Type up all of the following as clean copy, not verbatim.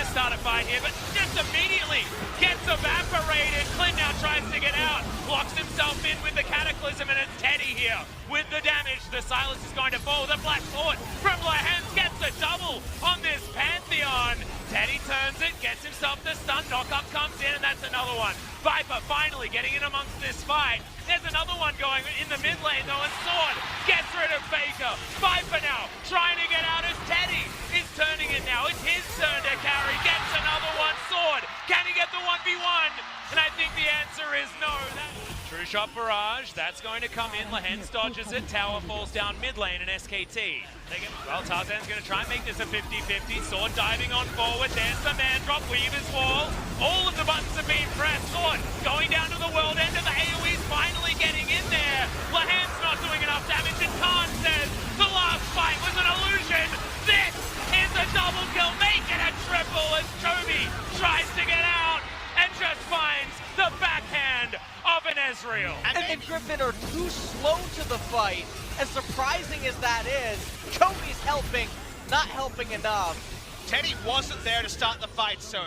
start a fight here, but just immediately gets evaporated. Clint now tries to get out, locks himself in with the Cataclysm, and it's Teddy here with the damage. The silence is going to fall. The Black Sword from Lahens gets a double on this Pantheon. Teddy turns it, gets himself the stun, knock-up comes in, and that's another one. Viper finally getting in amongst this fight. There's another one going in the mid lane though, and Sword gets rid of Faker. Viper now trying to get out as Teddy is turning it now. It's his turn to carry, gets another one. Sword, can he get the 1v1? And I think the answer is no. True shot barrage, that's going to come in. Lahens dodges it, tower falls down mid lane, and SKT. Well, Tarzan's going to try and make this a 50-50. Sword diving on forward, there's the man drop, Weaver's wall. All of the buttons have been pressed. Sword going down to the world end of the AoE's finally getting in there. Lahens not doing enough damage, and Khan says the last fight was an illusion. This is a double kill, make it a triple as Chovy tries to get out and just finds the backhand of an Ezreal. And Griffin are too slow to the fight. As surprising as that is, Cody's helping, not helping enough. Teddy wasn't there to start the fight, so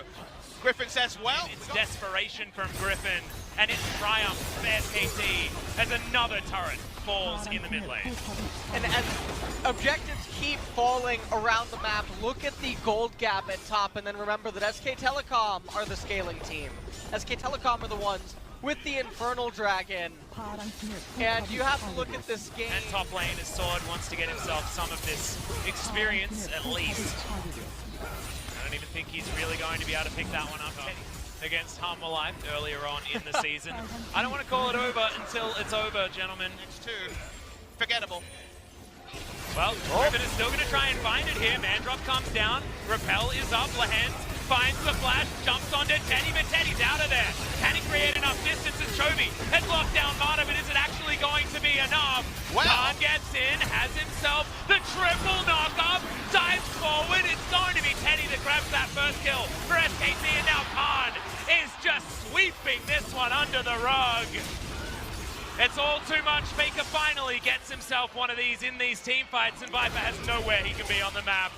Griffin says, well... It's desperation from Griffin, and it's triumph for SKT as another turret falls in the mid lane. And as objectives keep falling around the map, look at the gold gap at top, and then remember that SK Telecom are the scaling team. SK Telecom are the ones with the Infernal Dragon. And you have to look at this game. And top lane as Sword wants to get himself some of this experience at least. I don't even think he's really going to be able to pick that one up against Humble Life earlier on in the season. I don't want to call it over until it's over, gentlemen. It's two. Forgettable. Well, Griffin is still going to try and find it here. Mandrop comes down. Repel is up. Lahens finds the flash, jumps onto Teddy, but Teddy's out of there. Can he create enough distance as Chovy has locked down Mana, but is it actually going to be enough? Wow. Khan gets in, has himself the triple knock-up, dives forward. It's going to be Teddy that grabs that first kill for SKT, and now Khan is just sweeping this one under the rug. It's all too much. Faker finally gets himself one of these in these team fights, and Viper has nowhere he can be on the map.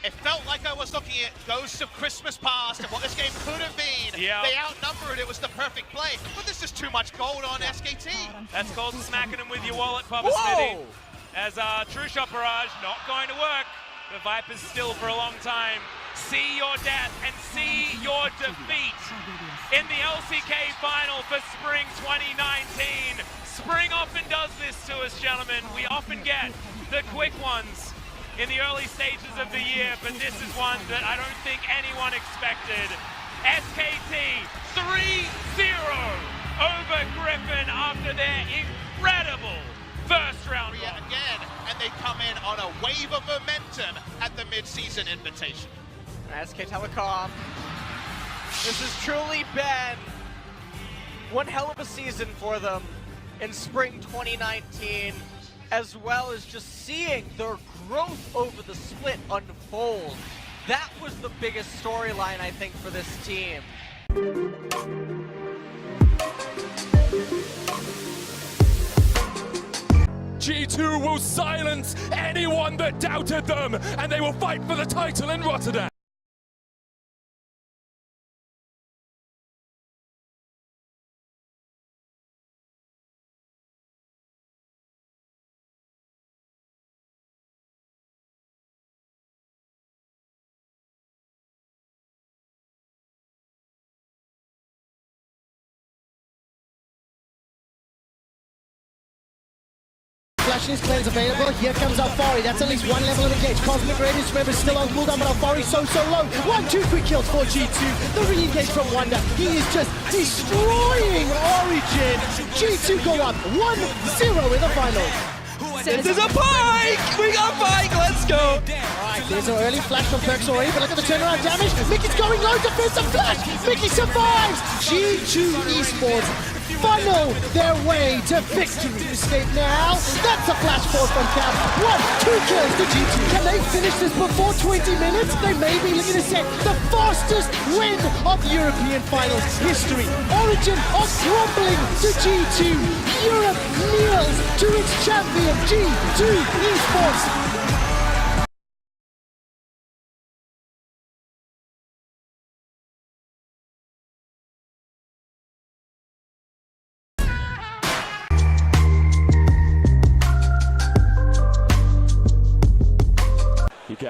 It felt like I was looking at Ghosts of Christmas Past and what this game could have been. Yeah. They outnumbered, it was the perfect play, but there's just too much gold on SKT. That's called smacking him with your wallet, Papa Smitty. As True Shot Barrage, not going to work. The Vipers still for a long time. See your death and see your defeat in the LCK final for Spring 2019. Spring often does this to us, gentlemen. We often get the quick ones in the early stages of the year, but this is one that I don't think anyone expected. SKT 3-0 over Griffin after their incredible first round Yet run. again, and they come in on a wave of momentum at the mid-season invitation. SK Telecom, this has truly been one hell of a season for them in spring 2019, as well as just seeing their growth over the split unfold. That was the biggest storyline, I think, for this team. G2 will silence anyone that doubted them, and they will fight for the title in Rotterdam. Flashing his cleanse available. Here comes Alfari. That's at least one level of engage. Cosmic Radiance, remember, still on cooldown, but Alfari so low. 1-2 quick kills for G2. The re-engage from Wonder. He is just destroying Origin. G2 go up 1-0 in the finals. This is a Pike! We got Pike, let's go! Alright, there's an early flash from Perkzori, but look at the turnaround damage. Mickey's going low, defensive flash! Mickey survives! G2 Esports funnel their way to victory. Escape now. That's a flash forward from Cap. 1-2 kills to G2. Can they finish this before 20 minutes? They may be looking to set the fastest win of European Finals history. Origin are crumbling to G2. Europe kneels to its champion, G2 Esports.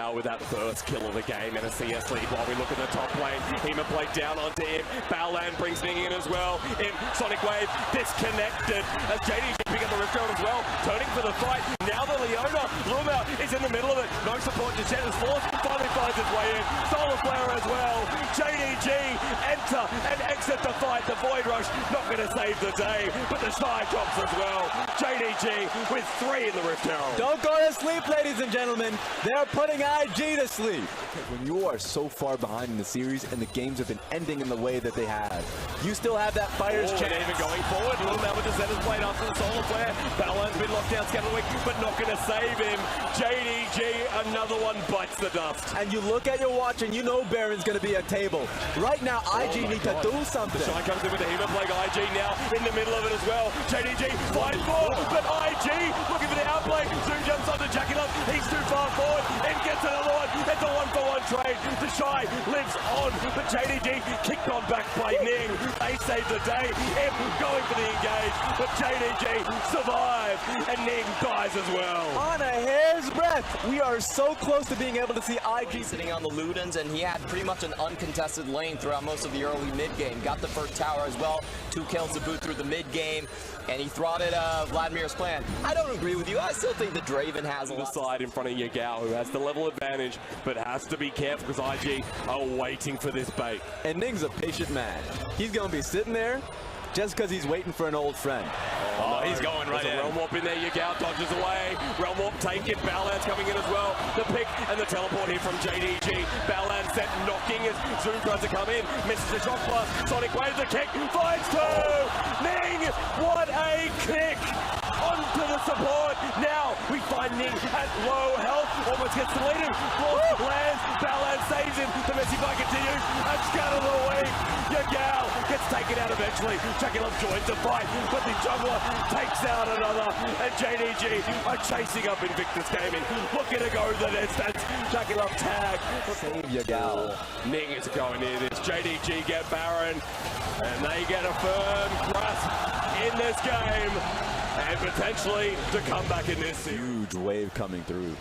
Yagao with that first kill of the game and a CS lead. While we look at the top lane, Hema played down onto him. Baolan brings Ning in as well. In Sonic Wave, disconnected as JD picking up the Rift Herald as well, turning for the fight. Now the Leona, Luma is in the middle of it. No support, Jet is forced, finally finds his way in. Solar Flare as well. JDG enter and exit the fight. The Void Rush not going to save the day, but the Shy drops as well. JDG with 3 in the Rift Herald. Don't go to sleep, ladies and gentlemen. They're putting IG to sleep. When you are so far behind in the series and the games have been ending in the way that they have, you still have that fighter's chance. Even going forward, Luma with the Zenith blade after the Solar Flare. Balan's been locked down, Scatterwick, but not going to save him. JDG, another one bites the dust. And you look at your watch and you know Baron's going to be at table. Right now, IG need to do something. The Shy comes in with the Hema Plague. IG now in the middle of it as well. JDG fights forward, but IG looking for the outplay. Zoom jumps onto Jackie Love. He's too far forward and gets another one. It's a 1-for-1 trade. The Shy lives on, but JDG kicked on back by Ning. They save the day. Im going for the engage, but JDG survives and Ning dies as well. On a hair's breadth, we are so close to being able to see IG sitting on the Ludens, and he had pretty much an uncontested lane throughout most of the early mid game. Got the first tower as well, 2 kills to boot through the mid game, and he thwarted Vladimir's plan. I don't agree with you. I still think the Draven has a the lot. side in front of Yagao, who has the level advantage, but has to be careful because IG are waiting for this bait. And Ning's a patient man. He's going to be sitting there just because he's waiting for an old friend. Oh, he's going right in. Realm Warp in there, Yagao dodges away. Realm Warp taken, Baolan's coming in as well. The pick and the teleport here from JDG. Baolan set knocking as Zoom tries to come in. Misses the shot plus. Sonic Wave the kick, finds 2! Ning, what a kick! Onto the support. Now we find Ning at low health. Almost gets deleted. Lands. Baolan saves him. The messy fight continues. And scatter the wave. Yagao gets taken out eventually. Jackie Love joins the fight, but the jungler takes out another. And JDG are chasing up Invictus Gaming. Looking to go the distance. Jackie Love tag. Save Yagao. Ning is going in. It's JDG get Baron. And they get a firm grasp in this game. And potentially to come back in this series. Huge wave coming through.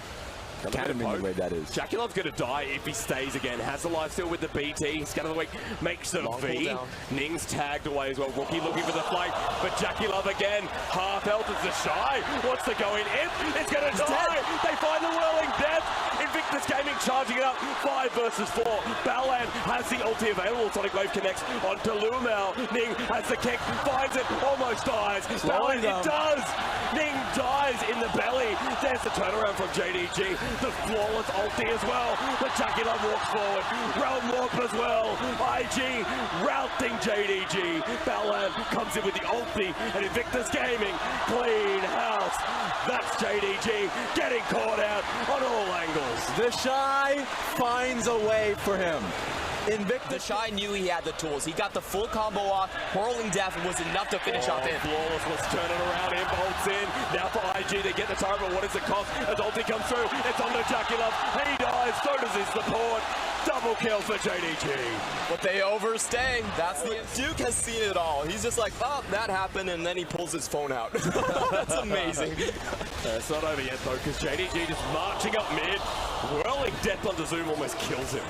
Can't have been the way that is. Jackie Love's going to die if he stays again. Has the life steal with the BT. Scatter the week makes the V. Ning's tagged away as well. Rookie looking for the flank, but Jackie Love again. Half health is the Shy. Wants to go in. It's going to die. They find the whirling death. Invictus Gaming charging it up. 5 versus 4. Baolan has the ulti available. Sonic Wave connects onto Lumao. Ning has the kick. Finds it. Almost dies. Baolan, it does. Ning dies in the belly. There's the turnaround from JDG. The flawless ulti as well. But Jackie Love walks forward. Realm Warp as well. IG routing JDG. Baolan comes in with the ulti. And Invictus Gaming, clean house. That's JDG getting caught out on all angles. The Shy finds a way for him. The Shy knew he had the tools. He got the full combo off. Whirling Death was enough to finish off him. Flawless was turning around. Him bolts in. Now for IG, they get the turret, but what does it cost? As ulti comes through, it's on to Jackie Love. He dies, so does his support. Double kill for JDG. But they overstay. That's the Duke has seen it all. He's just like, oh, that happened, and then he pulls his phone out. That's amazing. It's not over yet though, because JDG just marching up mid. Whirling Death onto Zoom almost kills him.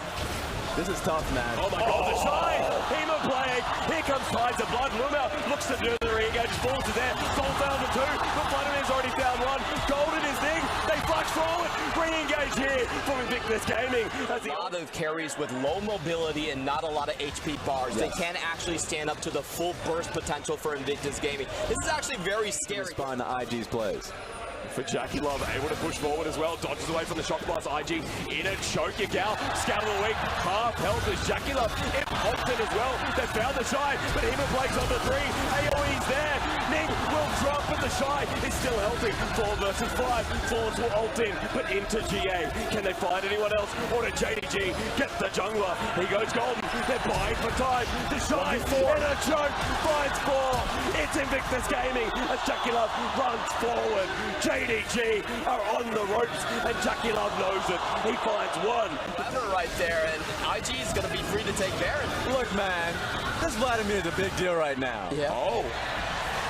This is tough, man. Oh my god, the Shy! Hema Plague! Here comes Tides of Blood. Lumao looks to do the re-engage. Falls is there. Soul found the 2, but Vladimir's already found 1. Golden is Ning. They flash forward. Re-engage here from Invictus Gaming. A lot of carries with low mobility and not a lot of HP bars. Yes. They can't actually stand up to the full burst potential for Invictus Gaming. This is actually very scary. Respond to IG's plays. For Jackie Love, able to push forward as well. Dodges away from the shock blast. IG in a choke. Yagao, scout of the week. Half health is Jackie Love. It popped in as well. They found the Shy, but Hema Plague's on the 3. AoE's there. Ning will drop, but the Shy is still healthy. 4 versus 5. Force will ult in, but into GA. Can they find anyone else? Or did JDG get the jungler? He goes golden. They're buying for time. The Shy in a choke. Finds 4. It's Invictus Gaming as Jackie Love runs forward. JDG are on the ropes, and Jackie Love knows it. He finds 1. Clever right there, and IG is going to be free to take Baron. Look, man, this Vladimir is a big deal right now. Yeah. Oh.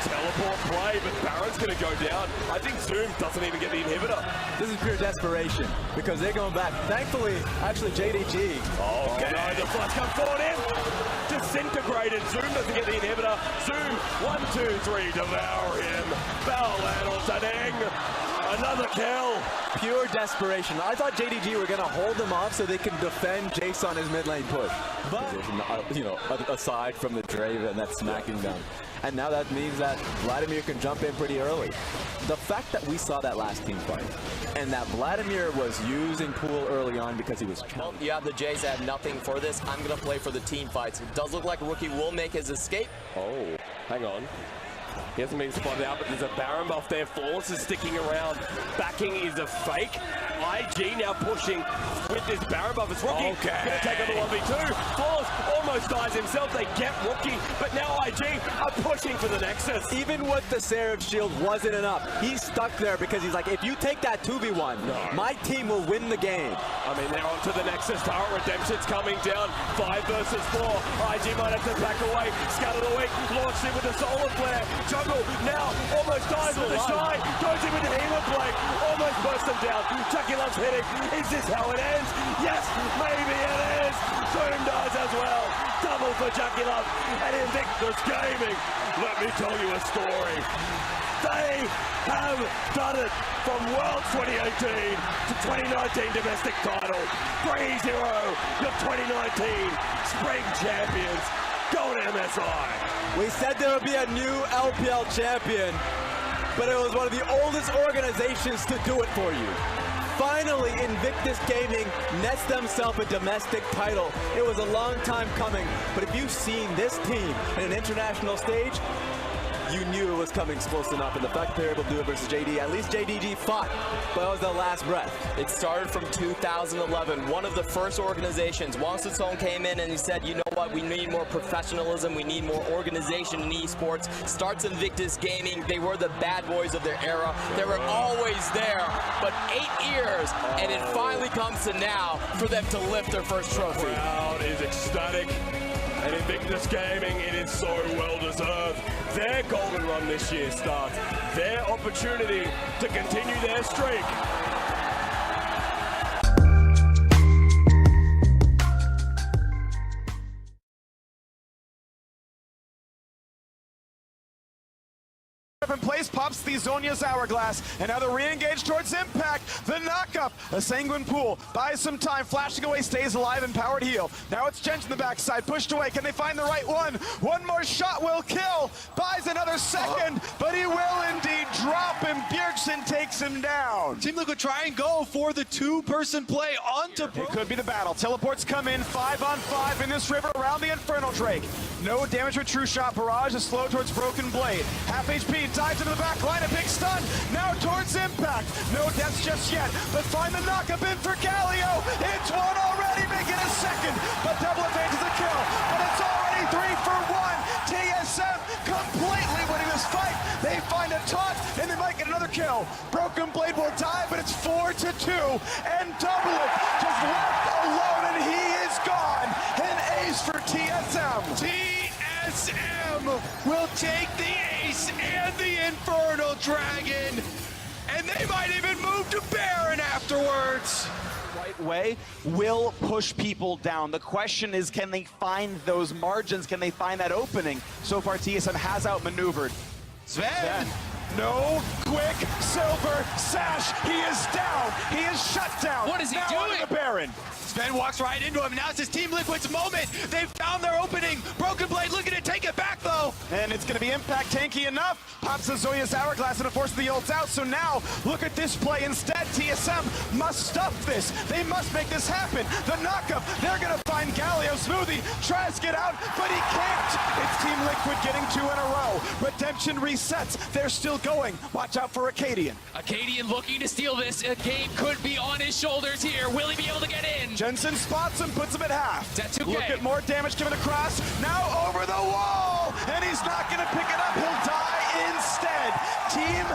teleport play, but Baron's going to go down. I think Zoom doesn't even get the inhibitor. This is pure desperation because they're going back. Thankfully, actually, JDG. Okay. No, the flash comes forward in. Disintegrated. Zoom doesn't get the inhibitor. Zoom, 1, 2, 3, devour him. Baolan on Ding. Another kill. Pure desperation. I thought JDG were going to hold them off so they can defend Jace on his mid lane push. But, you know, aside from the Draven that's smacking them. And now that means that Vladimir can jump in pretty early. The fact that we saw that last team fight and that Vladimir was using Pool early on because he was challenged. You have the Jays that have nothing for this. I'm going to play for the team fights. It does look like Rookie will make his escape. Oh, hang on. He hasn't been spotted out, but there's a Baron buff there. Force is sticking around. Backing is a fake. IG now pushing with this Baron buff. It's Rookie gonna take on the 1v2. Force almost dies himself. They get Rookie, but now IG are pushing for the Nexus. Even with the Seraph shield wasn't enough. He's stuck there because he's like, if you take that 2v1, my team will win the game. I mean, they're onto the Nexus. Tower Redemption's coming down. 5 versus 4. IG might have to back away. Scout of the week. Launched in with the Solar Flare. Jungle now almost dies with the Shy. Goes in with the Healer Blade. Almost bursts them down. Chucky loves hitting. Is this how it ends? Yes, maybe it is. Zoom dies as well. Double for Chucky Love and Invictus Gaming. Let me tell you a story. They have done it from Worlds 2018 to 2019 domestic title. 3-0, your 2019 Spring Champions. Go to MSI. We said there would be a new LPL champion, but it was one of the oldest organizations to do it for you. Finally, Invictus Gaming nets themselves a domestic title. It was a long time coming, but if you've seen this team in an international stage, you knew it was coming close enough, and the fact that they were able to do it versus JD, at least JDG fought, but that was their last breath. It started from 2011. One of the first organizations, Wang Sitsong came in and he said, you know what, we need more professionalism, we need more organization in esports. Starts Invictus Gaming. They were the bad boys of their era. They were always there, but 8 years, and it finally comes to now for them to lift their first trophy. The crowd is ecstatic. And Invictus Gaming, it is so well deserved. Their golden run this year starts. Their opportunity to continue their streak. In place, pops the Zhonya's Hourglass, and now they're re-engaged towards Impact. The knockup, a Sanguine Pool, buys some time, flashing away, stays alive, empowered heal. Now it's Jens in the backside, pushed away, can they find the right one? One more shot will kill, buys another second, but he will indeed drop him. Bjergsen takes him down. Team Liquid try and go for the 2-person play onto It could be the battle. Teleports come in, 5-on-5 in this river around the Infernal Drake. No damage with True Shot. Barrage is slow towards Broken Blade. Half HP, dives into the back line, a big stun. Now towards Impact. No deaths just yet, but find the knockup in for Galio. It's one already, make it a second, but double advantage is a kill. But it's already 3 for 1. TSM completely winning this fight. They find a taunt, and they might get another kill. Broken Blade will die, but it's 4-2, and Double It just left alone, and he is gone. An ace for TSM. TSM will take the ace and the Infernal Dragon, and they might even move to Baron afterwards. Right way will push people down. The question is, can they find those margins? Can they find that opening? So far, TSM has outmaneuvered. Sven. No quick silver sash. He is down. He is shut down. What is he now doing? onto the Baron. Sven walks right into him. Now it's his Team Liquid's moment. They've found their opening. Broken Blade looking to take it back, though. And it's going to be Impact tanky enough. Pops the Zhonya's Hourglass and forces the ults out. So now, look at this play. Instead, TSM must stuff this. They must make this happen. The knockup. They're going to find Galio. Smoothie tries to get out, but he can't. It's Team Liquid getting 2 in a row. Redemption resets. They're still going. Watch out for Acadian. Acadian looking to steal this. A game could be on his shoulders here. Will he be able to get in? Jensen spots him, puts him at half. That's okay. Look at more damage given across. Now over the wall, and he's not going to pick it up. He'll die instead. Team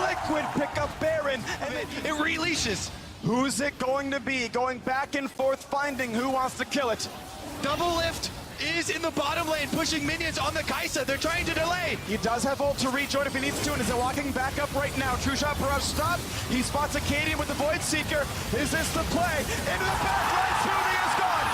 Liquid pick up Baron, and It releashes. who's it going to be? Going back and forth, finding who wants to kill it. Double lift. is in the bottom lane, pushing minions on the Kai'Sa. They're trying to delay. He does have ult to rejoin if he needs to, and is walking back up right now. True shot, Barrage stop. He spots Acadian with the Void Seeker. Is this the play? Into the back line, Smoothie is gone.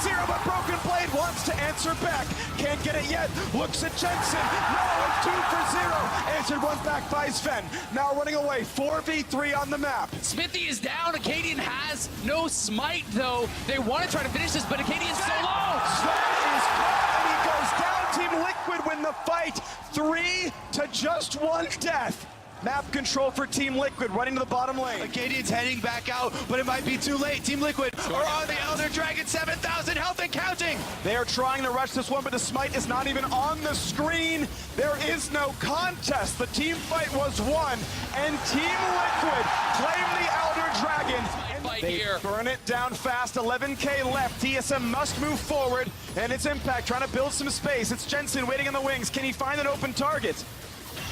1-0, but Broken Blade wants to answer back. Can't get it yet. Looks at Jensen. No, it's 2-0. Answered one back by Sven. Now running away. 4v3 on the map. Smithy is down. Acadian has no smite, though. They want to try to finish this, but Acadian's so low. Sven is caught, and he goes down. Team Liquid win the fight. 3 to just 1 death. Map control for Team Liquid, running to the bottom lane. Acadian's heading back out, but it might be too late. Team Liquid are on the Elder Dragon, 7,000 health and counting. They are trying to rush this one, but the smite is not even on the screen. There is no contest. The team fight was won, and Team Liquid claim the Elder Dragon. They burn it down fast, 11k left. TSM must move forward, and it's Impact trying to build some space. It's Jensen waiting on the wings. Can he find an open target?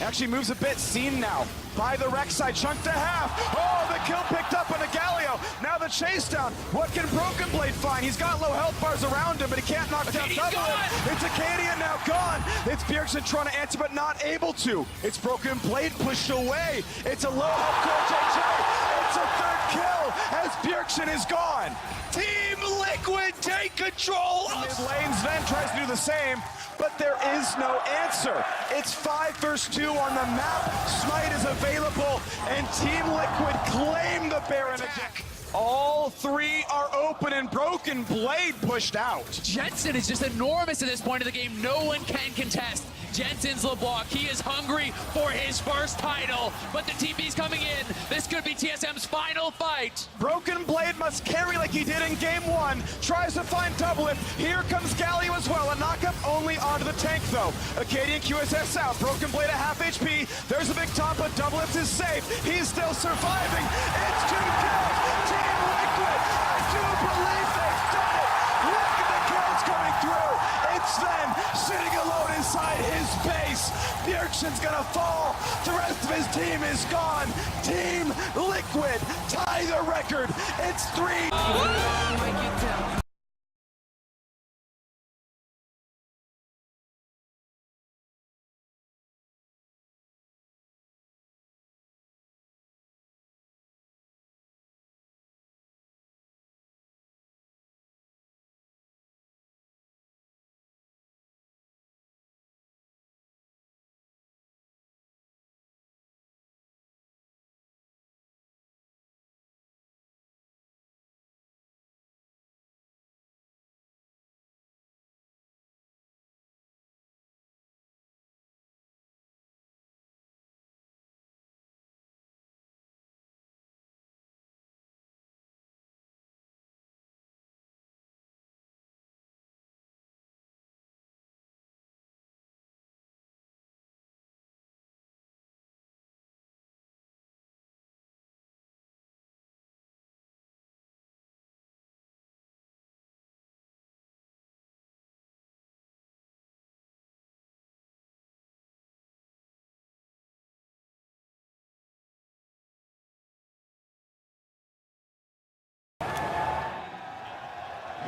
Actually moves a bit, seen now by the Rek'Sai, chunk to half. Oh, the kill picked up on the Galio. Now the chase down. What can Broken Blade find? He's got low health bars around him, but he can't knock down double. It's Acadian now gone. It's Bjergsen trying to answer, but not able to. It's Broken Blade pushed away. It's a low health core JJ. It's a third kill as Bjergsen is gone. Team Liquid take control. Mid lane, Sven tries to do the same, but there is no answer. It's 5 versus 2 on the map. Smite is available, and Team Liquid claim the Baron attack. All 3 are open, and Broken Blade pushed out. Jensen is just enormous at this point of the game. No one can contest Jensen's LeBlanc. He is hungry for his first title, but the TP's coming in. This could be TSM's final fight. Broken Blade must carry like he did in game 1. Tries to find double it. Here comes Galio as well. A knockup only onto the tank, though. Acadian QSS out. Broken Blade at half HP. There's a big top, but double lift is safe. He's still surviving. It's 2 kills. Team Liquid, I do believe they've done it. Look at the kills coming through. It's Sven sitting alone inside his base. Bjergsen's gonna fall. The rest of his team is gone. Team Liquid tie the record. It's 3.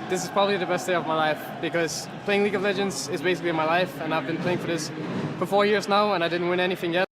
This is probably the best day of my life because playing League of Legends is basically my life, and I've been playing for this for 4 years now and I didn't win anything yet.